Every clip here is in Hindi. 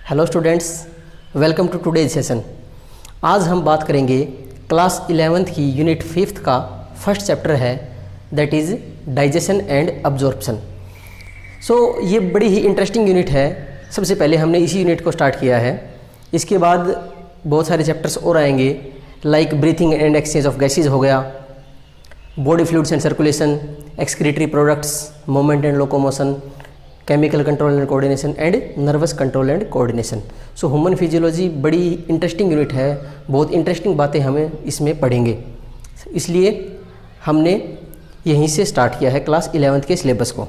Hello students, welcome to today's session. आज हम बात करेंगे क्लास 11th की यूनिट 5th का फर्स्ट चैप्टर है, that is digestion and absorption. ये बड़ी ही इंटरेस्टिंग यूनिट है। सबसे पहले हमने इसी यूनिट को स्टार्ट किया है। इसके बाद बहुत सारे चैप्टर्स और आएंगे, like breathing and exchange of gases हो गया, body fluids and circulation, excretory products, movement and locomotion, chemical control and coordination and nervous control and coordination. Human physiology बड़ी इंटरेस्टिंग यूनिट है, बहुत इंटरेस्टिंग बातें हमें इसमें पढ़ेंगे, इसलिए हमने यहीं से स्टार्ट किया है क्लास 11th के सिलेबस को।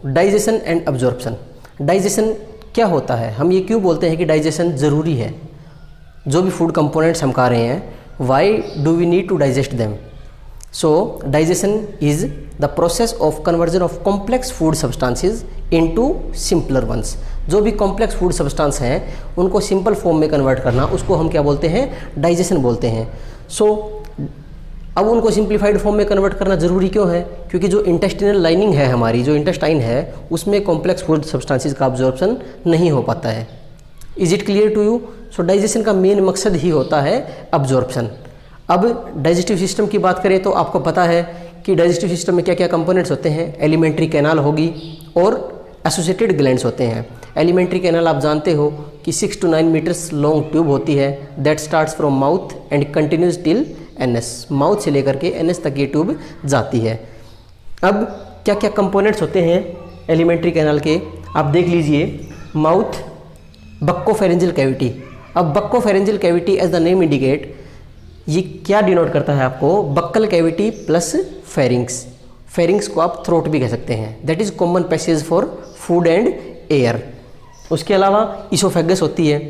Digestion and absorption. डाइजेशन क्या होता है, हम ये क्यों बोलते हैं कि डाइजेशन ज़रूरी है? जो भी फूड कंपोनेंट्स हम खा रहे हैं, why do we need to digest them? Digestion is the process of conversion of complex food substances into simpler ones। जो भी कॉम्प्लेक्स फूड सब्सटेंस हैं उनको सिंपल फॉर्म में कन्वर्ट करना, उसको हम क्या बोलते हैं? डाइजेशन बोलते हैं। अब उनको सिंप्लीफाइड फॉर्म में कन्वर्ट करना ज़रूरी क्यों है? क्योंकि जो इंटेस्टिनल लाइनिंग है हमारी, जो इंटेस्टाइन है, उसमें कॉम्प्लेक्स फूड सब्सटेंसेस का अब्जॉर्प्शन नहीं हो पाता है। Is it clear to you? Digestion का मेन मकसद ही होता है अब्जॉर्प्शन। अब डाइजेस्टिव सिस्टम की बात करें तो आपको पता है कि डाइजेस्टिव सिस्टम में क्या क्या कंपोनेंट्स होते हैं। एलिमेंट्री कैनाल होगी और एसोसिएटेड ग्लैंड्स होते हैं। एलिमेंट्री कैनाल आप जानते हो कि 6 to 9 मीटर्स लॉन्ग ट्यूब होती है, that starts from mouth and continues till NS. Mouth से लेकर के एनएस तक ये ट्यूब जाती है। अब क्या क्या कंपोनेंट्स होते हैं एलिमेंट्री कैनाल के, आप देख लीजिए। Mouth, buccopharyngeal cavity. अब buccopharyngeal cavity as the name indicate, ये क्या डिनोट करता है आपको? Buccal cavity plus pharynx. Pharynx को आप थ्रोट भी कह सकते हैं, that is common passage for food and air. उसके अलावा इसोफेगस होती है।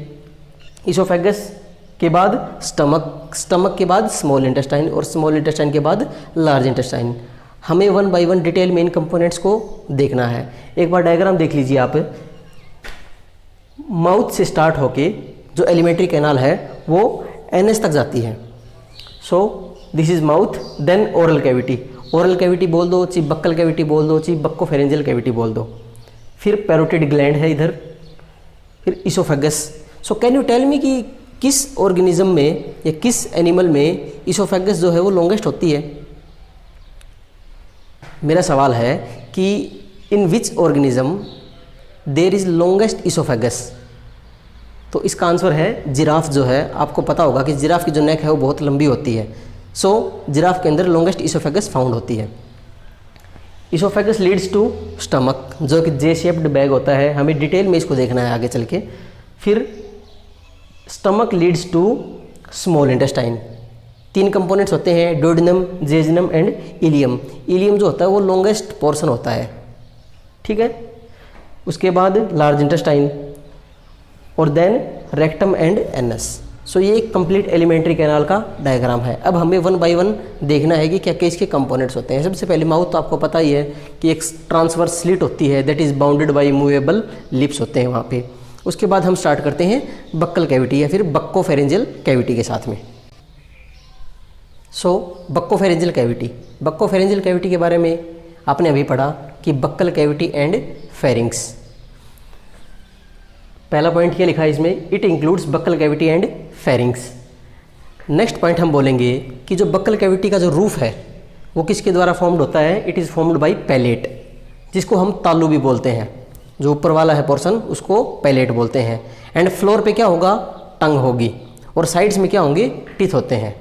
इसोफेगस के बाद स्टमक, स्टमक के बाद स्मॉल इंटेस्टाइन और स्मॉल इंटेस्टाइन के बाद लार्ज इंटेस्टाइन। हमें 1 by 1 डिटेल में इन कंपोनेंट्स को देखना है। एक बार डायग्राम देख लीजिए आप। माउथ से स्टार्ट होके जो एलिमेंट्री कैनाल है वो एनएस तक जाती है। This is mouth, then oral cavity. Oral cavity बोल दो, चाहे बक्कल कैविटी बोल दो, चाहे बक्कोफेरेंजियल कैविटी बोल दो। फिर पैरोटिड ग्लैंड है इधर, फिर oesophagus. Can you tell me कि किस ऑर्गेनिज्म में या किस एनिमल में इसोफेगस जो है वो लॉन्गेस्ट होती है? मेरा सवाल है कि in which organism there is longest oesophagus? तो इसका आंसर है जिराफ। जो है आपको पता होगा कि जिराफ की जो नेक है वो बहुत लंबी होती है। जिराफ के अंदर लॉन्गेस्ट इसोफेगस फाउंड होती है। इसोफेगस लीड्स टू स्टमक, जो कि जे शेप्ड बैग होता है। हमें डिटेल में इसको देखना है आगे चल के। फिर stomach leads to small intestine. 3 components होते हैं, duodenum, jejunum and ileum. Ileum जो होता है वो लॉन्गेस्ट पोर्शन होता है, ठीक है। उसके बाद लार्ज इंटेस्टाइन और देन रेक्टम एंड एनएस। ये एक कंप्लीट एलिमेंट्री कैनाल का डायग्राम है। अब हमें 1 by 1 देखना है कि क्या क्या इसके कंपोनेंट्स होते हैं। सबसे पहले माउथ तो आपको पता ही है कि एक ट्रांसवर्स स्लिट होती है, that is bounded by movable lips होते हैं वहाँ पे। उसके बाद हम स्टार्ट करते हैं बक्कल कैविटी या फिर बक्कोफेरेंजियल कैविटी के साथ में। Buccopharyngeal cavity. बक्कोफेरेंजियल कैविटी के बारे में आपने अभी पढ़ा कि बक्कल कैविटी एंड फेरिंग्स। पहला पॉइंट क्या लिखा है इसमें? It includes buccal cavity and pharynx. Next point हम बोलेंगे कि जो बक्कल कैविटी का जो रूफ है वो किसके द्वारा फॉर्म्ड होता है? It is formed by palate, जिसको हम तालू भी बोलते हैं। जो ऊपर वाला है पोर्शन उसको पैलेट बोलते हैं। एंड फ्लोर पे क्या होगा? टंग होगी, और साइड्स में क्या होंगे? टीथ होते हैं।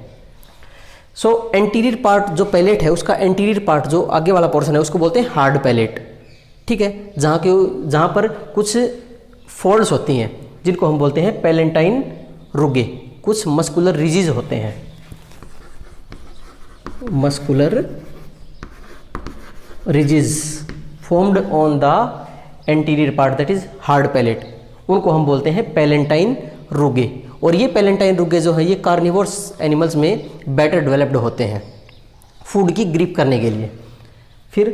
एंटीरियर पार्ट जो पैलेट है, उसका एंटीरियर पार्ट जो आगे वाला पोर्शन है उसको बोलते हैं हार्ड पैलेट, ठीक है। जहाँ पर कुछ फोल्ड्स होती हैं जिनको हम बोलते हैं पैलेंटाइन रुगे। कुछ मस्कुलर रिजिज होते हैं, muscular ridges formed on the anterior part, that is hard palate. उनको हम बोलते हैं पैलेंटाइन रुगे। और ये पैलेंटाइन रुगे जो है ये कार्निवोर्स एनिमल्स में बेटर डेवलप्ड होते हैं फूड की ग्रिप करने के लिए। फिर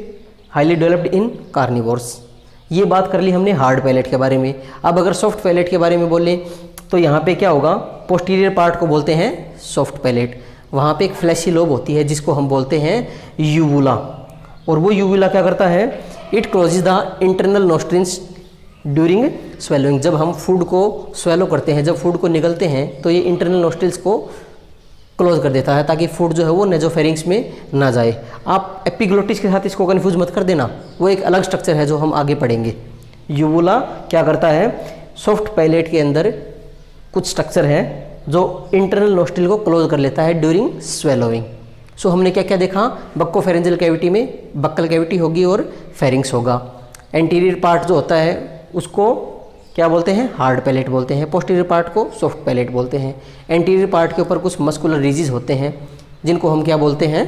हाईली डेवलप्ड इन कार्निवोर्स। ये बात कर ली हमने हार्ड पैलेट के बारे में। अब अगर सॉफ्ट पैलेट के बारे में बोलें तो यहाँ पे क्या होगा? पोस्टीरियर पार्ट को बोलते हैं सॉफ्ट पैलेट। वहाँ पे एक फ्लैशी लोब होती है जिसको हम बोलते हैं यूवुला। और वो यूवुला क्या करता है? It closes the internal nostrils during swallowing, जब हम फूड को स्वेलो करते हैं, जब फूड को निगलते हैं तो ये इंटरनल नोस्ट्रिल्स को क्लोज कर देता है ताकि फूड जो है वो नेजोफेरिंग्स में ना जाए। आप एपिग्लोटिस के साथ इसको कन्फ्यूज मत कर देना, वो एक अलग स्ट्रक्चर है जो हम आगे पढ़ेंगे। यूवुला क्या करता है, सॉफ्ट पैलेट के अंदर कुछ स्ट्रक्चर है जो इंटरनल नोस्ट्रिल को क्लोज कर लेता है ड्यूरिंग स्वेलोइंग। सो हमने क्या क्या देखा, बक्कोफेरेंजियल कैविटी में बक्कल कैविटी होगी और फेरिंग्स होगा। एंटीरियर पार्ट जो होता है उसको क्या बोलते हैं, हार्ड पैलेट बोलते हैं। पोस्टीरियर पार्ट को सॉफ्ट पैलेट बोलते हैं। एंटीरियर पार्ट के ऊपर कुछ मस्कुलर रीजेस होते हैं जिनको हम क्या बोलते हैं,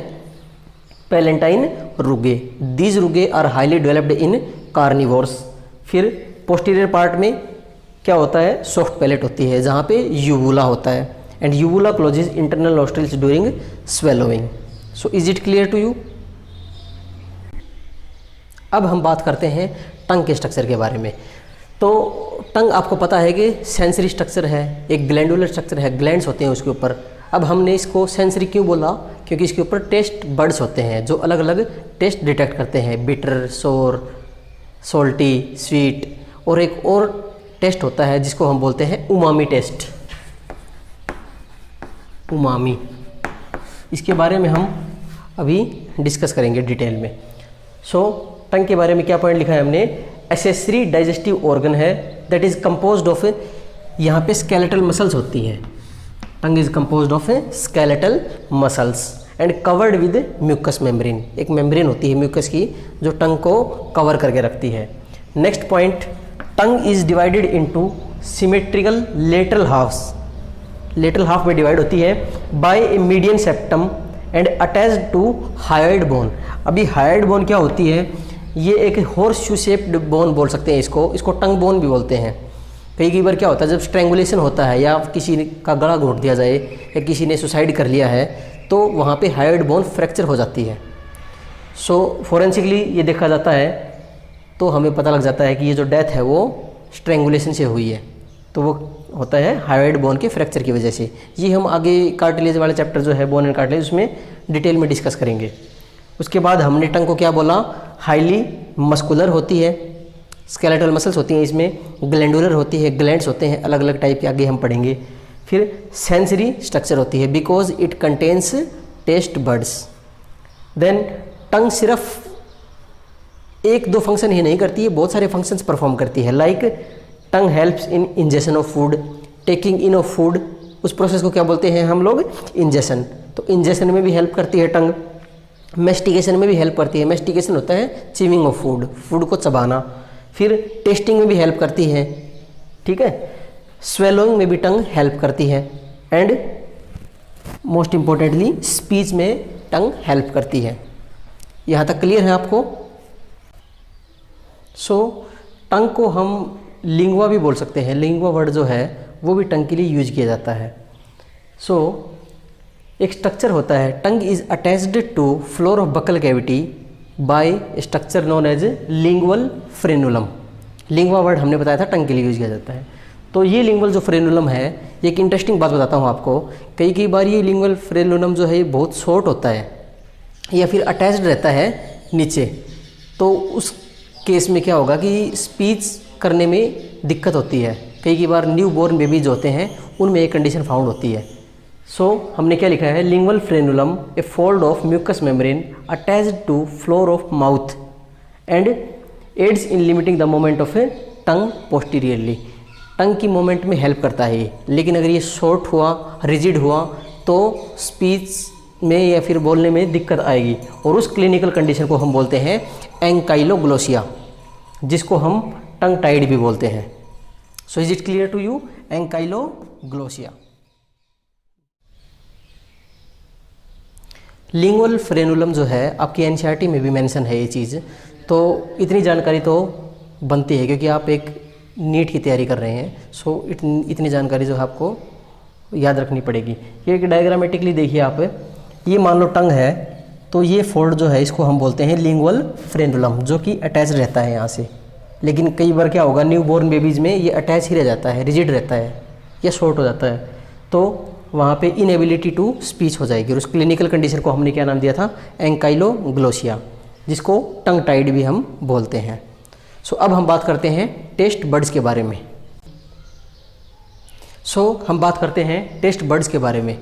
palatine rugae. These rugae are highly developed in carnivores. फिर पोस्टीरियर पार्ट में क्या होता है, सॉफ्ट पैलेट होती है जहाँ पे यूवुला होता है। And uvula closes internal nostrils during swallowing. So is it clear to you? अब हम बात करते हैं टंग के स्ट्रक्चर के बारे में। तो टंग आपको पता है कि सेंसरी स्ट्रक्चर है, एक ग्लैंडुलर स्ट्रक्चर है, ग्लैंड्स होते हैं उसके ऊपर। अब हमने इसको सेंसरी क्यों बोला, क्योंकि इसके ऊपर टेस्ट बर्ड्स होते हैं जो अलग अलग टेस्ट डिटेक्ट करते हैं, बिटर, सोर, सोल्टी, स्वीट। और एक और टेस्ट होता है जिसको हम बोलते हैं उमामी टेस्ट। उमामी, इसके बारे में हम अभी डिस्कस करेंगे डिटेल में। सो टंग के बारे में क्या पॉइंट लिखा है हमने, एसेसरी डाइजेस्टिव ऑर्गन है दैट इज कंपोज्ड ऑफ, यहाँ पे स्केलेटल मसल्स होती हैं। Tongue is composed of skeletal muscles and covered with mucous membrane. एक मेम्ब्रेन होती है म्यूकस की जो टंग को कवर करके रखती है। Next point, tongue is divided into symmetrical lateral halves. Lateral half में डिवाइड होती है by a median septum and attached to hyoid bone. अभी हायोइड बोन क्या होती है, ये एक हॉर्स शू शेप्ड बोन बोल सकते हैं इसको टंग बोन भी बोलते हैं। कई बार क्या होता है, जब स्ट्रैंगुलेशन होता है या किसी का गला घोंट दिया जाए या किसी ने सुसाइड कर लिया है तो वहाँ पे हायोइड बोन फ्रैक्चर हो जाती है। सो फोरेंसिकली ये देखा जाता है तो हमें पता लग जाता है कि ये जो डेथ है वो स्ट्रैंगुलेशन से हुई है, तो वो होता है हायोइड बोन के फ्रैक्चर की वजह से। ये हम आगे कार्टिलेज वाले चैप्टर जो है बोन एंड कार्टिलेज उसमें डिटेल में डिस्कस करेंगे। उसके बाद हमने टंग को क्या बोला, हाईली मस्कुलर होती है, स्केलेटल मसल्स होती हैं इसमें, ग्लैंडुलर होती है, ग्लैंड्स होते हैं अलग अलग टाइप के, आगे हम पढ़ेंगे। फिर सेंसरी स्ट्रक्चर होती है because it contains taste buds. Then tongue सिर्फ एक दो फंक्शन ही नहीं करती है, बहुत सारे फंक्शंस परफॉर्म करती है। Like tongue helps in ingestion of food, taking in of food, उस प्रोसेस को क्या बोलते हैं हम लोग, इंजेशन। तो इंजेशन में भी हेल्प करती है टंग। मेस्टिकेशन में भी हेल्प करती है, मेस्टिकेशन होता है च्यूइंग ऑफ फूड, फूड को चबाना। फिर टेस्टिंग में भी हेल्प करती है, ठीक है। स्वेलोइंग में भी टंग हेल्प करती है एंड मोस्ट इम्पोर्टेंटली स्पीच में टंग हेल्प करती है। यहाँ तक क्लियर है आपको? सो टंग को हम लिंगुआ भी बोल सकते हैं, लिंगुआ वर्ड जो है वो भी टंग के लिए यूज किया जाता है। सो एक स्ट्रक्चर होता है, tongue is attached to floor of buccal cavity by structure known as lingual frenulum. Lingua word हमने बताया था टंग के लिए यूज किया जाता है। तो ये लिंगुअल जो फ्रेनुलम है, एक इंटरेस्टिंग बात बताता हूँ आपको, कई बार ये लिंगुअल फ्रेनुलम जो है ये बहुत शॉर्ट होता है या फिर अटैच्ड रहता है नीचे। तो उस केस में क्या होगा कि स्पीच करने में दिक्कत होती है। कई बार न्यू बोर्न बेबीज होते हैं उनमें एक कंडीशन फाउंड होती है। सो हमने क्या लिखा है, lingual frenulum a fold of mucous membrane attached to floor of mouth and aids in limiting the moment of a tongue posteriorly. Tongue की मोमेंट में हेल्प करता है ये, लेकिन अगर ये शॉर्ट हुआ, रिजिड हुआ तो स्पीच में या फिर बोलने में दिक्कत आएगी। और उस क्लिनिकल कंडीशन को हम बोलते हैं एंकाइलोग्लोसिया, जिसको हम टंग टाइड भी बोलते हैं। So is it clear to you, ankyloglossia. Lingual frenulum जो है आपकी एनसीईआरटी में भी मेंशन है ये चीज़, तो इतनी जानकारी तो बनती है क्योंकि आप एक नीट की तैयारी कर रहे हैं। सो इतनी जानकारी जो है आपको याद रखनी पड़ेगी। ये एक डायग्रामेटिकली देखिए आप, ये मान लो टंग है तो ये फोल्ड जो है इसको हम बोलते हैं लिंगुअल फ्रेनुलम, जो कि अटैच रहता है यहाँ से। लेकिन कई बार क्या होगा, न्यू बोर्न बेबीज़ में ये अटैच ही रह जाता है, रिजिड रहता है या शॉर्ट हो जाता है, तो वहाँ पे इनएबिलिटी टू स्पीच हो जाएगी। और उस क्लिनिकल कंडीशन को हमने क्या नाम दिया था, एंकाइलोग्लोसिया, जिसको टंग टाइड भी हम बोलते हैं। सो अब हम बात करते हैं टेस्ट बड्स के बारे में। हम बात करते हैं टेस्ट बड्स के बारे में।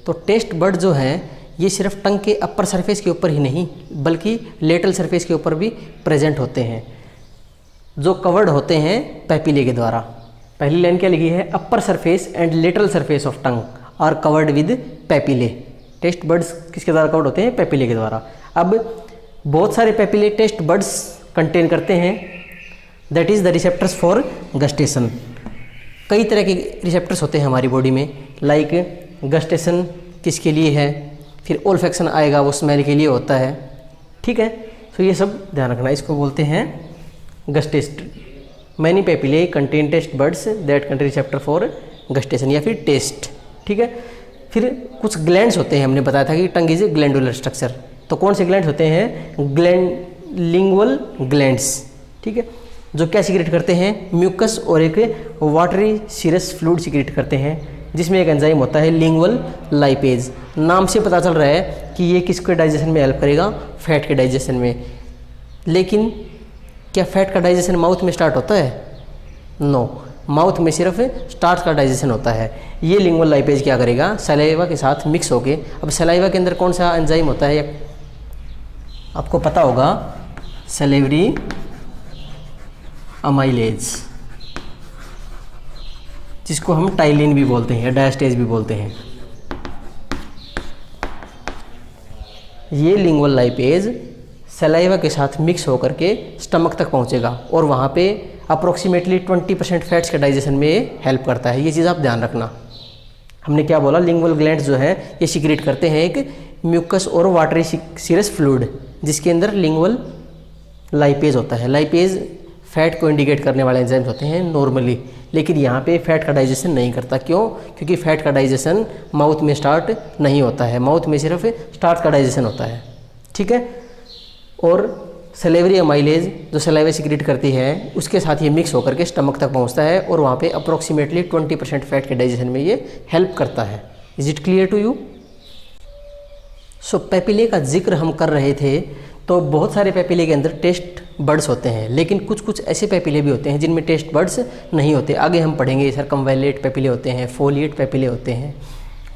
तो टेस्ट बड जो हैं ये सिर्फ टंग के अपर सरफेस के ऊपर ही नहीं बल्कि लेटरल सरफेस के ऊपर भी प्रेजेंट होते हैं, जो कवर्ड होते हैं पैपिले के द्वारा। पहली लाइन क्या लिखी है, upper surface and lateral surface of tongue are covered with papillae. Taste buds किसके द्वारा कवर्ड होते हैं, पैपिले के द्वारा। अब बहुत सारे पैपिले टेस्ट बड्स कंटेन करते हैं, that is the receptors for gustation. कई तरह के रिसेप्टर्स होते हैं हमारी बॉडी में, लाइक गस्टेशन किसके लिए है, फिर ओल्फैक्शन आएगा वो स्मेल के लिए होता है, ठीक है। तो ये सब ध्यान रखना, इसको बोलते हैं गस्टेस्ट। Many papillae contain taste buds that contain receptor for gustation या फिर टेस्ट, ठीक है। फिर कुछ ग्लैंड्स होते हैं, हमने बताया था कि tongue is a glandular structure. तो कौन से ग्लैंड्स होते हैं, लिंगुअल ग्लैंड्स, ठीक है, जो क्या सिक्रेट करते हैं, म्यूकस और एक वाटरी सीरस फ्लूइड सिक्रेट करते हैं, जिसमें एक एंजाइम होता है लिंगुअल लाइपेज। नाम से पता चल रहा है कि ये किसके डाइजेशन में हेल्प करेगा, फैट के डाइजेशन में। लेकिन क्या फैट का डाइजेशन माउथ में स्टार्ट होता है, नो, माउथ में सिर्फ स्टार्च का डाइजेशन होता है। ये लिंगुअल लाइपेज क्या करेगा, सलाइवा के साथ मिक्स होके, अब सलाइवा के अंदर कौन सा एंजाइम होता है आपको पता होगा, सलेवरी अमाइलेज, जिसको हम टाइलिन भी बोलते हैं, डायस्टेज भी बोलते हैं। ये लिंगुअल लाइपेज सलाइवा के साथ मिक्स होकर के स्टमक तक पहुंचेगा और वहाँ पे अप्रोक्सीमेटली 20% फैट्स के डाइजेशन में हेल्प करता है। ये चीज़ आप ध्यान रखना। हमने क्या बोला, लिंगुअल ग्लैंड्स जो है ये सिक्रेट करते हैं एक म्यूकस और वाटरी सीरस फ्लूइड, जिसके अंदर लिंगुअल लाइपेज होता है। लाइपेज फैट को इंडिकेट करने वाले एंजाइम्स होते हैं नॉर्मली, लेकिन यहाँ पे फैट का डाइजेशन नहीं करता। क्यों, क्योंकि फैट का डाइजेशन माउथ में स्टार्ट नहीं होता है, माउथ में सिर्फ स्टार्च का डाइजेशन होता है, ठीक है। और सलेवरी अमाइलेज जो सलाइवा सिक्रेट करती है उसके साथ ये मिक्स होकर के स्टमक तक पहुँचता है और वहाँ पे अप्रोक्सीमेटली 20% फैट के डाइजेशन में ये हेल्प करता है। Is it clear to you? So papillae का जिक्र हम कर रहे थे, तो बहुत सारे पैपिले के अंदर टेस्ट बड्स होते हैं, लेकिन कुछ कुछ ऐसे पैपिले भी होते हैं जिनमें टेस्ट बड्स नहीं होते। आगे हम पढ़ेंगे, सर्कमवैलेट पैपिले होते हैं, फोलिएट पैपिले होते हैं,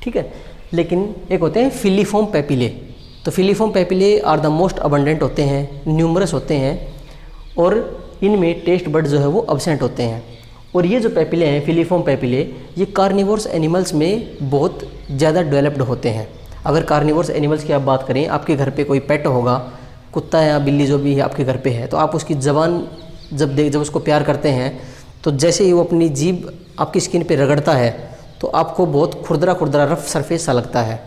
ठीक है। लेकिन एक होते हैं फिलीफॉर्म पैपिले। तो filiform papillae are the most abundant होते हैं, न्यूमरस होते हैं, और इनमें टेस्ट बड जो है वो अब्सेंट होते हैं। और ये जो पैपिले हैं फिलीफॉर्म पैपिले, ये कार्निवोर्स एनिमल्स में बहुत ज़्यादा डेवलप्ड होते हैं। अगर कार्निवोर्स एनिमल्स की आप बात करें, आपके घर पे कोई पेट होगा, कुत्ता या बिल्ली जो भी है आपके घर पे है, तो आप उसकी ज़बान जब उसको प्यार करते हैं, तो जैसे ही वो अपनी जीभ आपकी स्किन पे रगड़ता है तो आपको बहुत खुरदरा खुरदरा रफ सरफेस सा लगता है।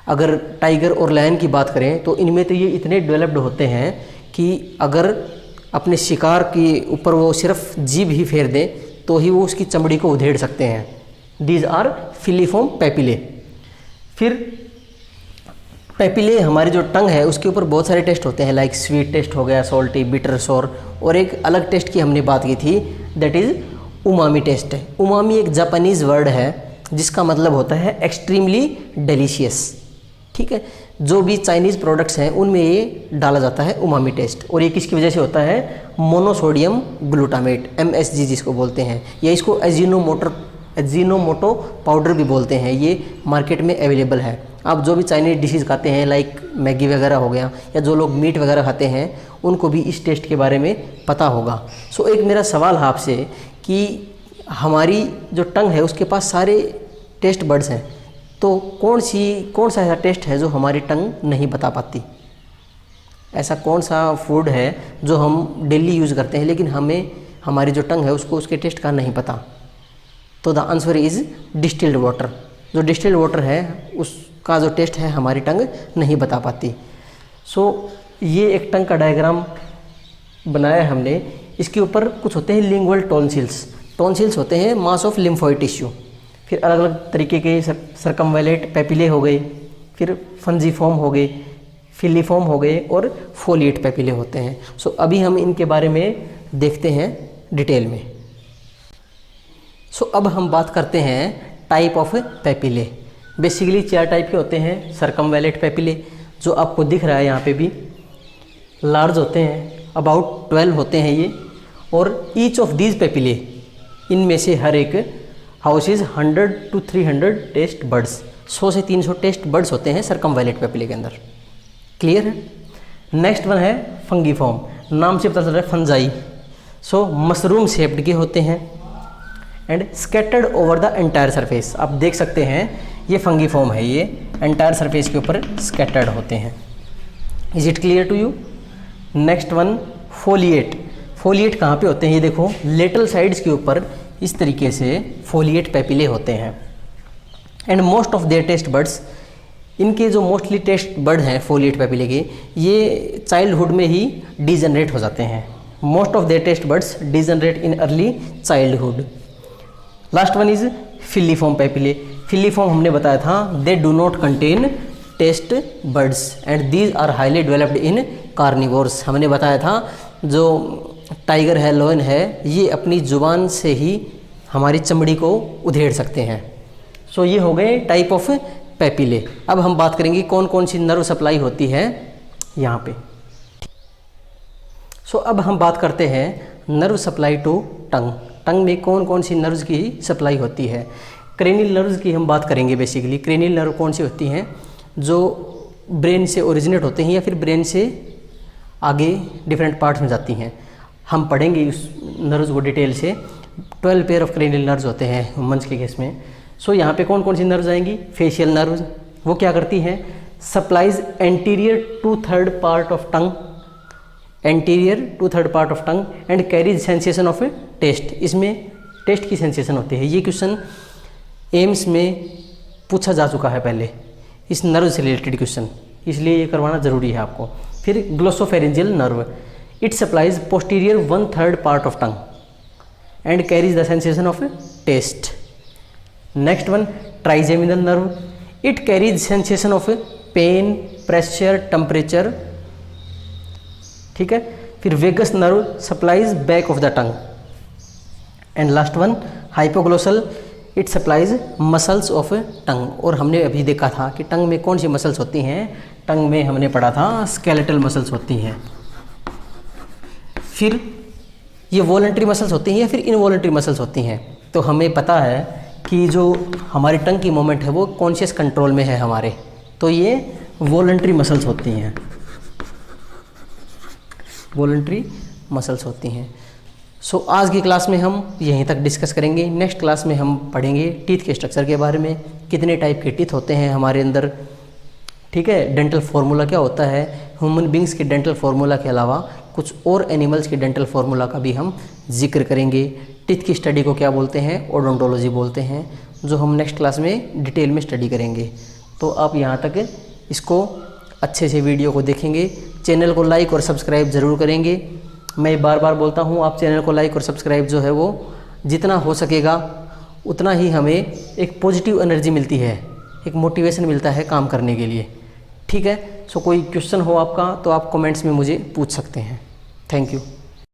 अगर टाइगर और लायन की बात करें तो इनमें तो ये इतने डेवलप्ड होते हैं कि अगर अपने शिकार के ऊपर वो सिर्फ जीभ ही फेर दें तो ही वो उसकी चमड़ी को उधेड़ सकते हैं। These are filiform papillae. फिर पैपिले, हमारी जो टंग है उसके ऊपर बहुत सारे टेस्ट होते हैं, लाइक स्वीट टेस्ट हो गया, सॉल्टी, बिटर, सोर, और एक अलग टेस्ट की हमने बात की थी, that is umami taste. Umami एक जापानीज़ वर्ड है जिसका मतलब होता है एक्सट्रीमली डिलीशियस, ठीक है। जो भी चाइनीज़ प्रोडक्ट्स हैं उनमें ये डाला जाता है उमामी टेस्ट। और ये किसकी वजह से होता है, मोनोसोडियम ग्लूटामेट, MSG जिसको बोलते हैं, या इसको एजिनोमोटो पाउडर भी बोलते हैं। ये मार्केट में अवेलेबल है। आप जो भी चाइनीज़ डिशेज़ खाते हैं, लाइक मैगी वगैरह हो गया, या जो लोग मीट वगैरह खाते हैं, उनको भी इस टेस्ट के बारे में पता होगा। सो एक मेरा सवाल है आपसे कि हमारी जो टंग है उसके पास सारे टेस्ट बड्स हैं, तो कौन सा ऐसा टेस्ट है जो हमारी टंग नहीं बता पाती? ऐसा कौन सा फूड है जो हम डेली यूज़ करते हैं लेकिन हमें हमारी जो टंग है उसको उसके टेस्ट का नहीं पता? तो the answer is distilled water. जो डिस्टिल्ड वाटर है उसका जो टेस्ट है हमारी टंग नहीं बता पाती। सो ये एक टंग का डायग्राम बनाया है हमने। इसके ऊपर कुछ होते हैं लिंगुअल टॉन्सिल्स। टॉन्सिल्स होते हैं मास ऑफ लिम्फोइड टिश्यू। फिर अलग अलग तरीके के सर्कमवैलेट पैपिले हो गए, फिर फंजीफॉर्म हो गए, फिलीफॉर्म हो गए, और फोलिएट पैपिले होते हैं। सो अभी हम इनके बारे में देखते हैं डिटेल में। सो अब हम बात करते हैं type of papillae. Basically 4 type के होते हैं सर्कमवैलेट पैपिले, जो आपको दिख रहा है यहाँ पे भी। लार्ज होते हैं, अबाउट 12 होते हैं ये, और ईच ऑफ दीज पेपिले, इनमें से हर एक हाउसेज 100 to 300 टेस्ट बर्ड्स, 100 से 300 टेस्ट बर्ड्स होते हैं सरकमवायलेट पेपिले के अंदर। क्लियर है। नेक्स्ट वन है फंगीफॉर्म, नाम से पता चल रहा है फंजाई। सो मशरूम शेप्ड के होते हैं and scattered over the entire surface. आप देख सकते हैं ये फंगीफॉर्म है, ये एंटायर सरफेस के ऊपर स्कैटर्ड होते हैं। Is it clear to you. Next one foliate. Foliate कहाँ पे होते हैं, ये देखो लेटरल साइड्स के ऊपर इस तरीके से फोलिएट पेपिले होते हैं। And most of their taste buds, इनके जो मोस्टली टेस्ट बर्ड हैं फोलिएट पेपिले के, ये चाइल्डहुड में ही डिजनरेट हो जाते हैं। Most of their taste buds degenerate in early childhood. Last one is filiform papillae. Filiform हमने बताया था they do not contain taste buds and these are highly developed in carnivores. हमने बताया था जो टाइगर है, लॉयन है, ये अपनी जुबान से ही हमारी चमड़ी को उधेड़ सकते हैं। सो ये हो गए टाइप ऑफ पेपिले। अब हम बात करेंगे कौन कौन सी नर्व सप्लाई होती है यहाँ पे। सो अब हम बात करते हैं नर्व सप्लाई टू टंग। टंग में कौन कौन सी नर्व्स की सप्लाई होती है। क्रेनियल नर्व्स की हम बात करेंगे। बेसिकली क्रेनियल नर्व कौन सी होती हैं, जो ब्रेन से ओरिजिनेट होते हैं या फिर ब्रेन से आगे डिफरेंट पार्ट्स में जाती हैं। हम पढ़ेंगे उस नर्व्स को डिटेल से। 12 पेयर ऑफ क्रेनियल नर्व्स होते हैं ह्यूमन्स के केस में। सो यहाँ पे कौन कौन सी नर्व्स आएंगी। फेशियल नर्व्स, वो क्या करती हैं, supplies anterior two third part of tongue, anterior two third part of tongue and carries sensation of taste. इसमें टेस्ट की सेंसेशन होती है। ये क्वेश्चन एम्स में पूछा जा चुका है पहले, इस नर्व से रिलेटेड क्वेश्चन, इसलिए ये करवाना ज़रूरी है आपको। फिर glossopharyngeal nerve, it supplies posterior 1/3 part of tongue and carries the sensation of taste. Next one trigeminal nerve, it carries sensation of pain, pressure, temperature. ठीक है। फिर vagus nerve supplies back of the tongue. And last one hypoglossal, it supplies muscles of tongue. और हमने अभी देखा था कि टंग में कौन सी मसल्स होती हैं। टंग में हमने पढ़ा था स्केलेटल मसल्स होती हैं। फिर ये वॉलंटरी मसल्स होती हैं या फिर इनवॉलंटरी मसल्स होती हैं। तो हमें पता है कि जो हमारी टंग की मूवमेंट है वो कॉन्शियस कंट्रोल में है हमारे, तो ये वॉलंटरी मसल्स होती हैं, वॉलंटरी मसल्स होती हैं। सो आज की क्लास में हम यहीं तक डिस्कस करेंगे। नेक्स्ट क्लास में हम पढ़ेंगे टीथ के स्ट्रक्चर के बारे में, कितने टाइप के टीथ होते हैं हमारे अंदर। ठीक है। डेंटल फार्मूला क्या होता है, ह्यूमन बींग्स के डेंटल फार्मूला के अलावा कुछ और एनिमल्स के डेंटल फार्मूला का भी हम जिक्र करेंगे। टीथ की स्टडी को क्या बोलते हैं, ओडोंटोलॉजी बोलते हैं, जो हम नेक्स्ट क्लास में डिटेल में स्टडी करेंगे। तो आप यहाँ तक इसको अच्छे से वीडियो को देखेंगे, चैनल को लाइक और सब्सक्राइब ज़रूर करेंगे। मैं बार बार बोलता हूँ, आप चैनल को लाइक और सब्सक्राइब जो है वो जितना हो सकेगा उतना ही हमें एक पॉजिटिव एनर्जी मिलती है, एक मोटिवेशन मिलता है काम करने के लिए। ठीक है। सो कोई क्वेश्चन हो आपका तो आप कमेंट्स में मुझे पूछ सकते हैं। Thank you.